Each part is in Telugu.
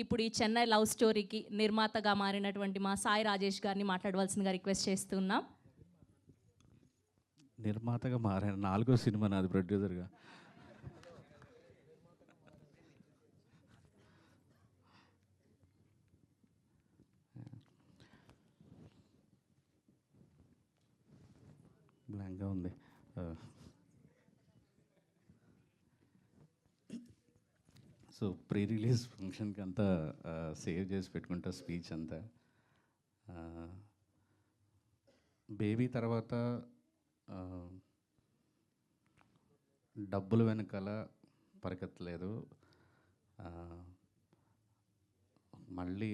ఇప్పుడు ఈ చెన్నై లవ్ స్టోరీకి నిర్మాతగా మారినటువంటి మా సాయి రాజేష్ గారిని మాట్లాడవలసిందిగా రిక్వెస్ట్ చేస్తున్నాం. నిర్మాతగా మారాను, 4వ సినిమా నాది ప్రొడ్యూసర్గా. బ్లాంక్గా ఉంది. సో ప్రీ రిలీజ్ ఫంక్షన్కి అంతా సేవ్ చేసి పెట్టుకుంటా స్పీచ్ అంతా. బేబీ తర్వాత డబ్బులు వెనకాల పరిగెత్తలేదు. మళ్ళీ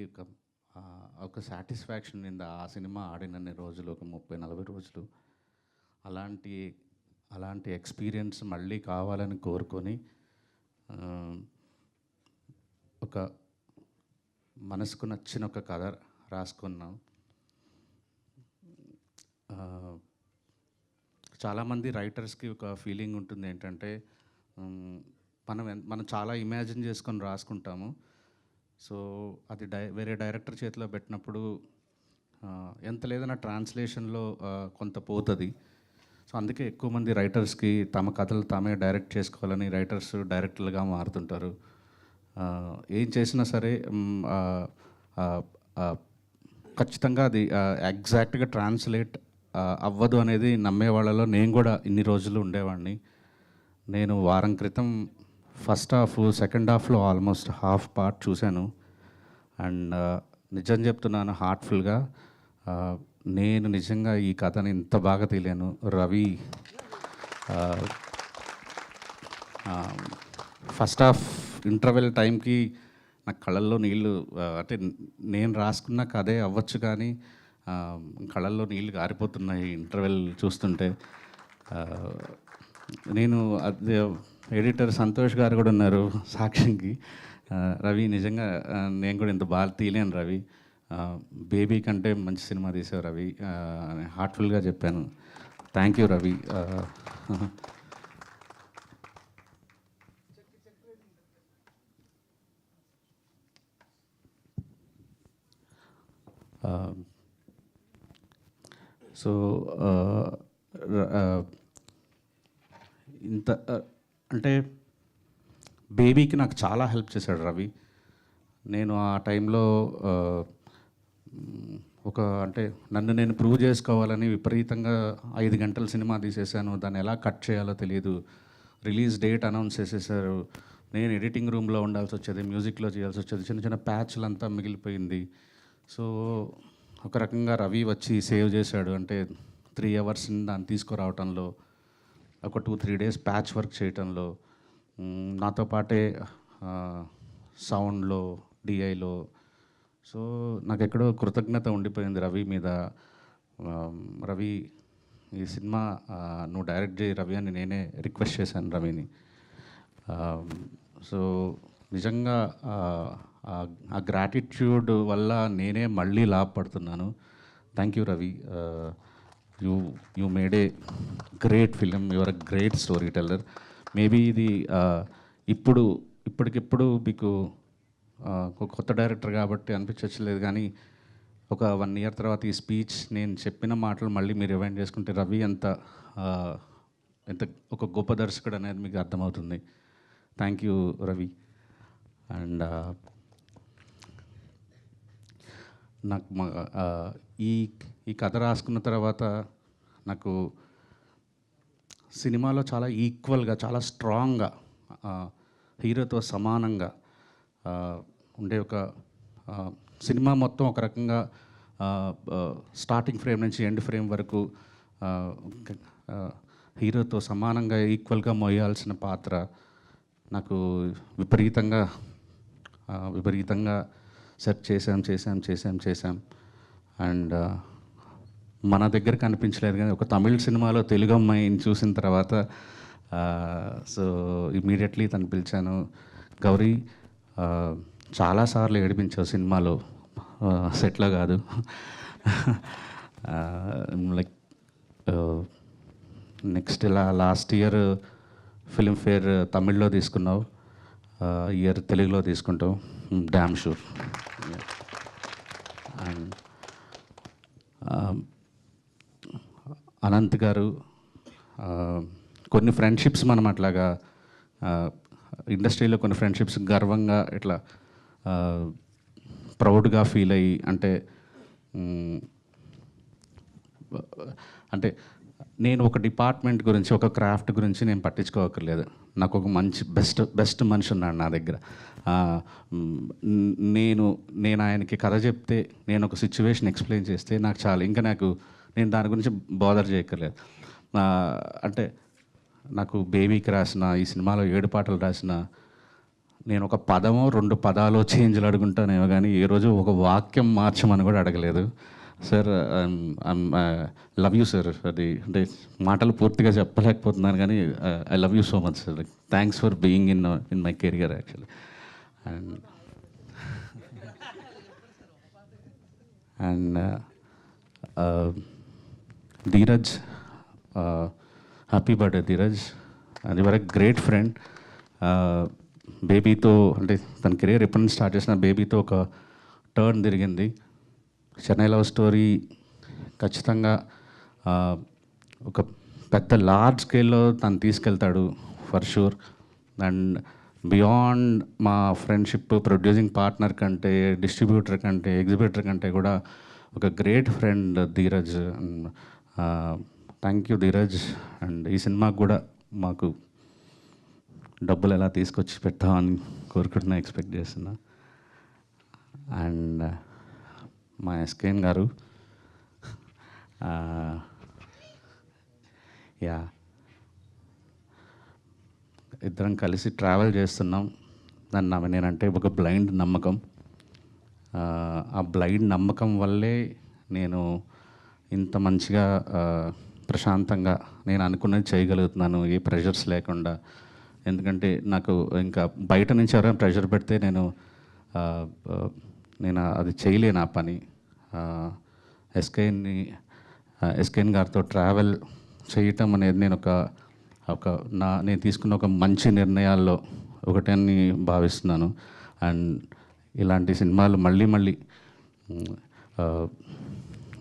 ఒక సాటిస్ఫాక్షన్ ఉంది ఆ సినిమా ఆడినన్ని రోజులు, ఒక 30-40 రోజులు. అలాంటి ఎక్స్పీరియన్స్ మళ్ళీ కావాలని కోరుకొని ఒక మనసుకు నచ్చిన ఒక కథ రాసుకున్నాం. చాలామంది రైటర్స్కి ఒక ఫీలింగ్ ఉంటుంది ఏంటంటే, మనం చాలా ఇమాజిన్ చేసుకొని రాసుకుంటాము. సో అది వేరే డైరెక్టర్ చేతిలో పెట్టినప్పుడు ఎంత లేదన్నా ట్రాన్స్లేషన్లో కొంత పోతుంది. సో అందుకే ఎక్కువ మంది రైటర్స్కి తమ కథలు తామే డైరెక్ట్ చేసుకోవాలని రైటర్స్ డైరెక్టర్లుగా మారుతుంటారు. ఏం చేసినా సరే ఖచ్చితంగా అది ఎగ్జాక్ట్గా ట్రాన్స్లేట్ అవ్వదు అనేది నమ్మే వాళ్ళలో నేను కూడా ఇన్ని రోజులు ఉండేవాడిని. నేను వారం క్రితం ఫస్ట్ హాఫ్, సెకండ్ హాఫ్లో ఆల్మోస్ట్ హాఫ్ పార్ట్ చూశాను. అండ్ నిజం చెప్తున్నాను హార్ట్ఫుల్గా, నేను నిజంగా ఈ కథని ఇంత బాగా తెలియను. రవి ఫస్ట్ హాఫ్ ఇంటర్వెల్ టైంకి నా కళ్ళల్లో నీళ్ళు, అంటే నేను రాసుకున్న కథే అవ్వచ్చు కానీ కళ్ళల్లో నీళ్ళు గారిపోతున్నాయి ఇంటర్వెల్ చూస్తుంటే. నేను అదే ఎడిటర్ సంతోష్ గారు కూడా ఉన్నారు సాక్ష్యంకి. రవి నిజంగా నేను కూడా ఇంత బాగా తీయలేను రవి, బేబీ కంటే మంచి సినిమా తీసావు రవి, హార్ట్ఫుల్గా చెప్పాను. Thank you Ravi. సో ఇంత అంటే బేబీకి నాకు చాలా హెల్ప్ చేశాడు రవి. నేను ఆ టైంలో అంటే నన్ను నేను ప్రూవ్ చేసుకోవాలని విపరీతంగా 5 గంటల సినిమా తీసేశాను. దాన్ని ఎలా కట్ చేయాలో తెలియదు. రిలీజ్ డేట్ అనౌన్స్ చేసేసారు. నేను ఎడిటింగ్ రూమ్లో ఉండాల్సి వచ్చేది, మ్యూజిక్లో చేయాల్సి వచ్చేది, చిన్న చిన్న ప్యాచ్లంతా మిగిలిపోయింది. సో ఒక రకంగా రవి వచ్చి సేవ్ చేశాడు. అంటే 3 అవర్స్ దాన్ని తీసుకురావటంలో, ఒక 2-3 డేస్ ప్యాచ్ వర్క్ చేయటంలో, నాతో పాటే సౌండ్లో, డిఐలో. సో నాకు ఎక్కడో కృతజ్ఞత ఉండిపోయింది రవి మీద. రవి ఈ సినిమా నువ్వు డైరెక్ట్ చేయి రవి అని నేనే రిక్వెస్ట్ చేశాను రవిని. సో నిజంగా ఆ గ్రాటిట్యూడ్ వల్ల నేనే మళ్ళీ లాభపడుతున్నాను. Thank you Ravi. You made a great film, your a great story teller. Maybe ఇది ఇప్పటికిప్పుడు మీకు కొత్త డైరెక్టర్ కాబట్టి అనిపించట్లేదు, కానీ ఒక 1 ఇయర్ తర్వాత ఈ స్పీచ్ నేను చెప్పిన మాటలు మళ్ళీ మీరు రివైండ్ చేసుకుంటే రవి ఎంత ఒక గొప్ప దర్శకుడు అనేది మీకు అర్థమవుతుంది. Thank you Ravi. అండ్ నాకు ఈ కథ రాసుకున్న తర్వాత నాకు సినిమాలో చాలా ఈక్వల్గా, చాలా స్ట్రాంగ్గా, హీరోతో సమానంగా ఉండే ఒక సినిమా మొత్తం ఒక రకంగా స్టార్టింగ్ ఫ్రేమ్ నుంచి ఎండ్ ఫ్రేమ్ వరకు హీరోతో సమానంగా ఈక్వల్గా మోయాల్సిన పాత్ర నాకు విపరీతంగా సెర్చ్ చేశాం. అండ్ మన దగ్గర కనిపించలేదు, కానీ ఒక తమిళ్ సినిమాలో తెలుగు అమ్మాయిని చూసిన తర్వాత సో ఇమీడియట్లీ తను పిలిచాను. గౌరీ, చాలాసార్లు ఏడిపించావు సినిమాలో, సెట్లో కాదు. లైక్ నెక్స్ట్ ఇలా లాస్ట్ ఇయర్ ఫిల్మ్ఫేర్ తమిళ్లో తీసుకున్నావు, ఇయర్ తెలుగులో తీసుకుంటావు. Damn sure. అండ్ అనంత్ గారు, కొన్ని ఫ్రెండ్షిప్స్ మనం అట్లాగా ఇండస్ట్రీలో కొన్ని ఫ్రెండ్షిప్స్ గర్వంగా ఇట్లా ప్రౌడ్గా ఫీల్ అయ్యి అంటే నేను ఒక డిపార్ట్మెంట్ గురించి ఒక క్రాఫ్ట్ గురించి నేను పట్టించుకోకర్లేదు. నాకు ఒక మంచి బెస్ట్ మనిషి ఉన్నాడు నా దగ్గర. నేను ఆయనకి కథ చెప్తే, నేను ఒక సిచ్యువేషన్ ఎక్స్ప్లెయిన్ చేస్తే నాకు చాలు, ఇంకా నేను దాని గురించి బోదర్ చేయక్కర్లేదు. అంటే నాకు బేబీకి రాసిన, ఈ సినిమాలో 7 పాటలు రాసిన, నేను ఒక పదమో 2 పదాలో చేంజ్లు అడుగుంటానేమో కానీ ఏ రోజు ఒక వాక్యం మార్చమని కూడా అడగలేదు. Sir, love you sir. అది అంటే మాటలు పూర్తిగా చెప్పలేకపోతున్నాను కానీ I love you so much sir. Thanks for being in my career actually. And Dheeraj, happy birthday Dheeraj. And your a great friend. బేబీతో అంటే తన కెరీర్ ఎప్పటి నుంచి స్టార్ట్ చేసిన బేబీతో ఒక టర్న్ తిరిగింది. చెన్నై లవ్ స్టోరీ ఖచ్చితంగా ఒక పెద్ద లార్జ్ స్కేల్లో తను తీసుకెళ్తాడు ఫర్ షూర్. అండ్ బియాండ్ మా ఫ్రెండ్షిప్, ప్రొడ్యూసింగ్ పార్ట్నర్ కంటే, డిస్ట్రిబ్యూటర్ కంటే, ఎగ్జిబిటర్ కంటే కూడా ఒక great friend Dheeraj. Thank you Dheeraj. And ఈ సినిమాకు కూడా మాకు డబ్బులు ఎలా తీసుకొచ్చి పెట్టామని కోరుకుంటున్నా, ఎక్స్పెక్ట్ చేస్తున్నా. అండ్ మా ఎస్కేఎన్ గారు, యా, ఇద్దరం కలిసి ట్రావెల్ చేస్తున్నాం. నేనంటే ఒక బ్లైండ్ నమ్మకం. ఆ బ్లైండ్ నమ్మకం వల్లే నేను ఇంత మంచిగా ప్రశాంతంగా నేను అనుకున్నది చేయగలుగుతున్నాను, ఏ ప్రెషర్స్ లేకుండా. ఎందుకంటే నాకు ఇంకా బయట నుంచి ఎవరైనా ప్రెషర్ పెడితే నేను అది చేయలేను ఆ పని. ఎస్కేఎన్ గారితో ట్రావెల్ చేయటం అనేది నేను తీసుకున్న ఒక మంచి నిర్ణయాల్లో ఒకటని భావిస్తున్నాను. అండ్ ఇలాంటి సినిమాలు మళ్ళీ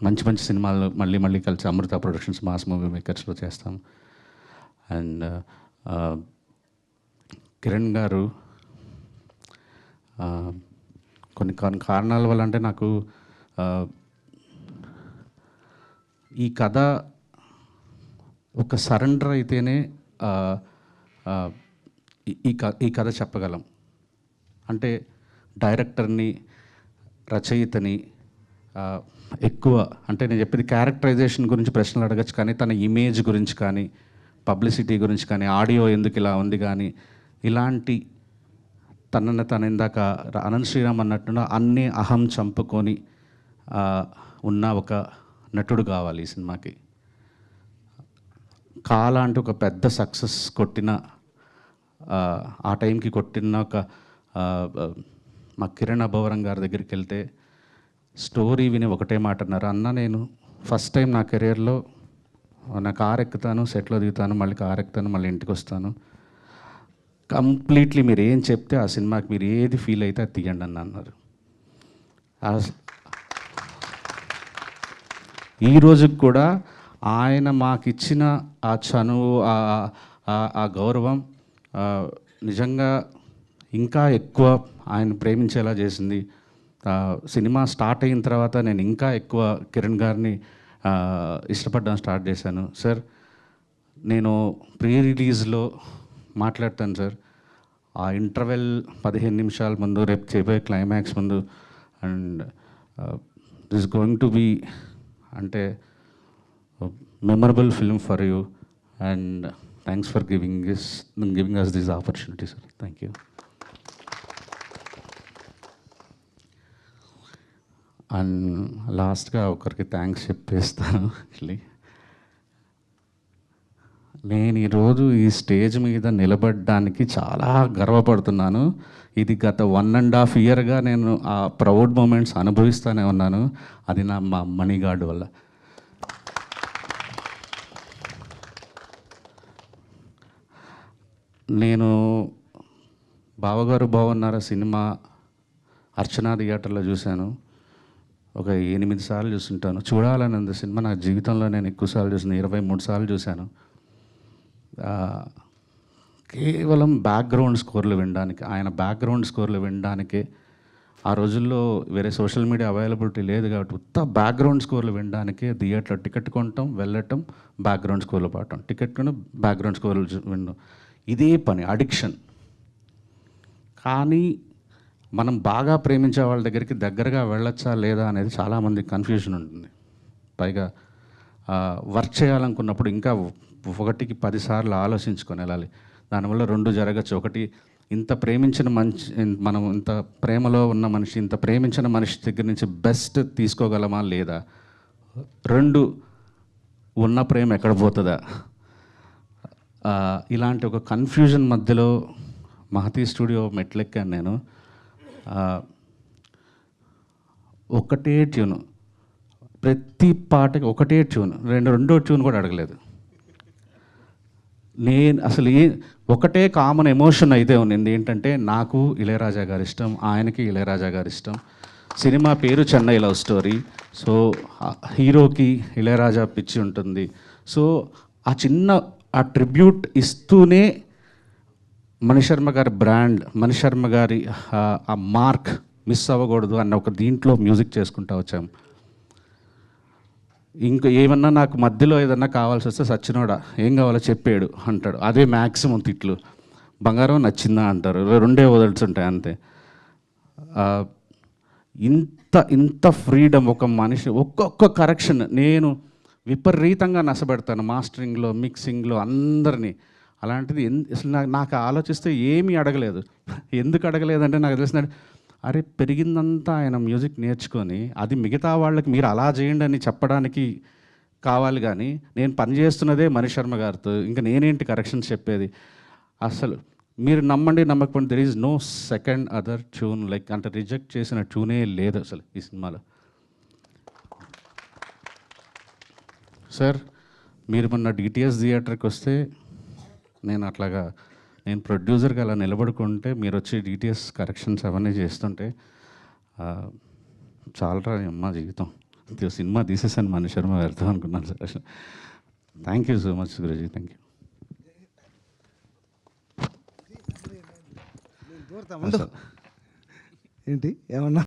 మంచి సినిమాలు మళ్ళీ కలిసి అమృత ప్రొడక్షన్స్, మాస్ మూవీ మేకర్స్లో చేస్తాం. అండ్ కిరణ్ గారు, కొన్ని కారణాల వల్ల అంటే నాకు ఈ కథ ఒక సరెండర్ అయితేనే ఈ కథ చెప్పగలం. అంటే డైరెక్టర్ని, రచయితని ఎక్కువ అంటే నేను చెప్పేది క్యారెక్టరైజేషన్ గురించి ప్రశ్నలు అడగచ్చు, కానీ తన ఇమేజ్ గురించి కానీ, పబ్లిసిటీ గురించి కానీ, ఆడియో ఎందుకు ఇలా ఉంది కానీ, ఇలాంటి తను ఇందాక అనంత్ శ్రీరామ్ అన్నట్టుగా అన్నీ అహం చంపుకొని ఉన్న ఒక నటుడు కావాలి ఈ సినిమాకి. కాలా అంటే ఒక పెద్ద సక్సెస్ కొట్టిన, ఆ టైంకి కొట్టిన ఒక మా కిరణ్ అబ్బవరం గారి దగ్గరికి వెళ్తే స్టోరీ విని ఒకటే మాట అన్నారు, అన్న నేను ఫస్ట్ టైం నా కెరియర్లో నా కారు ఎక్కుతాను, సెట్లో దిగుతాను, మళ్ళీ కారు ఎక్కుతాను, మళ్ళీ ఇంటికి వస్తాను, కంప్లీట్లీ మీరు ఏం చెప్తే ఆ సినిమాకి మీరు ఏది ఫీల్ అయితే అది తీయండి అని అన్నారు. ఈ రోజుకి కూడా ఆయన మాకిచ్చిన ఆ చనువు, ఆ గౌరవం నిజంగా ఇంకా ఎక్కువ ఆయన ప్రేమించేలా చేసింది. సినిమా స్టార్ట్ అయిన తర్వాత నేను ఇంకా ఎక్కువ కిరణ్ గారిని ఇష్టపడడం స్టార్ట్ చేశాను. సార్, నేను ప్రీ రిలీజ్లో మాట్లాడతాను సార్, ఆ ఇంటర్వెల్ 15 నిమిషాల ముందు, రేపు చెప్పే క్లైమాక్స్ ముందు, and this going to be అంటే memorable film for you, and thanks for giving us this opportunity sir. Thank you. And లాస్ట్గా ఒకరికి థ్యాంక్స్ చెప్పేస్తాను. యాక్చువల్లీ నేను ఈరోజు ఈ స్టేజ్ మీద నిలబడడానికి చాలా గర్వపడుతున్నాను. ఇది గత 1.5 ఇయర్గా నేను ఆ ప్రౌడ్ మూమెంట్స్ అనుభవిస్తూనే ఉన్నాను. అది మా మణిగాడ్ వల్ల. నేను బావగారు బాగున్నారా సినిమా అర్చనా థియేటర్లో చూశాను. ఒక 8 సార్లు చూస్తుంటాను. చూడాలని ఉంది సినిమా. నా జీవితంలో నేను ఎక్కువసార్లు చూసిన 23 సార్లు చూశాను. కేవలం బ్యాక్గ్రౌండ్ స్కోర్లు వినడానికి, ఆయన బ్యాక్గ్రౌండ్ స్కోర్లు వినడానికే. ఆ రోజుల్లో వేరే సోషల్ మీడియా అవైలబిలిటీ లేదు కాబట్టి ఉత్త బ్యాక్గ్రౌండ్ స్కోర్లు వినడానికే థియేటర్లో టికెట్ కొనటం, వెళ్ళటం, బ్యాక్గ్రౌండ్ స్కోర్లు పాడటం, టికెట్ కొని బ్యాక్గ్రౌండ్ స్కోర్లు వినడం, ఇదే పని, అడిక్షన్. కానీ మనం బాగా ప్రేమించే వాళ్ళ దగ్గరగా వెళ్ళొచ్చా లేదా అనేది చాలామంది కన్ఫ్యూజన్ ఉంటుంది. పైగా వర్క్ చేయాలనుకున్నప్పుడు ఇంకా 1కి 10 సార్లు ఆలోచించుకొని వెళ్ళాలి. దానివల్ల 2 జరగచ్చు. ఒకటి, ఇంత ప్రేమించిన మనం ఇంత ప్రేమలో ఉన్న మనిషి, ఇంత ప్రేమించిన మనిషి దగ్గర నుంచి బెస్ట్ తీసుకోగలమా లేదా. 2, ఉన్న ప్రేమ ఎక్కడ పోతుందా. ఇలాంటి ఒక కన్ఫ్యూజన్ మధ్యలో మహతి స్టూడియో మెట్లెక్కాను నేను. ఒకటే ట్యూను, ప్రతి పాటకి ఒకటే ట్యూన్, రెండో ట్యూన్ కూడా అడగలేదు. నేను అసలు ఒకటే కామన్ ఎమోషన్ అయితే ఉంది. ఏంటంటే నాకు ఇళయరాజా గారి ఇష్టం, ఆయనకి ఇళయరాజా గారి ఇష్టం. సినిమా పేరు చెన్నై లవ్ స్టోరీ. సో హీరోకి ఇళయరాజా పిచ్చి ఉంటుంది. సో ఆ ట్రిబ్యూట్ ఇస్తూనే మణిశర్మ గారి బ్రాండ్, మణిశర్మ గారి ఆ మార్క్ మిస్ అవ్వకూడదు అన్న ఒక దీంట్లో మ్యూజిక్ చేసుకుంటూ వచ్చాము. ఇంకా ఏమన్నా నాకు మధ్యలో ఏదన్నా కావాల్సి వస్తే సచ్చినోడా ఏం కావాలో చెప్పాడు అంటాడు. అదే మ్యాక్సిమం తిట్లు. బంగారం నచ్చిందా అంటారు, 2 వదులుతుంటాయి అంతే. ఇంత ఫ్రీడమ్ ఒక మనిషి, ఒక్కొక్క కరెక్షన్ నేను విపరీతంగా నసబెడతాను మాస్టరింగ్లో, మిక్సింగ్లో అందరినీ. అలాంటిది అసలు నాకు ఆలోచిస్తే ఏమీ అడగలేదు. ఎందుకు అడగలేదంటే నాకు తెలిసిన, అరే పెరిగిందంతా ఆయన మ్యూజిక్ నేర్చుకొని అది మిగతా వాళ్ళకి మీరు అలా చేయండి అని చెప్పడానికి కావాలి. కానీ నేను పనిచేస్తున్నదే మణిశర్మ గారితో, ఇంకా నేనేంటి కరెక్షన్స్ చెప్పేది. అసలు మీరు నమ్మండి నమ్మకపోండి, there is no second other tune like, అంటే రిజెక్ట్ చేసిన ట్యూనే లేదు అసలు ఈ సినిమాలో. సార్ మీరు మొన్న డిటిఎస్ థియేటర్కి వస్తే నేను ప్రొడ్యూసర్గా అలా నిలబడుకుంటే మీరు వచ్చి డిటిఎస్ కరెక్షన్స్ అవన్నీ చేస్తుంటే చాలరా అమ్మ జీవితం, సినిమా తీసేసాను మణిశర్మ గారితో అనుకున్నాను సార్. అసలు thank you so much Guruji, thank you. ఏంటి ఏమన్నా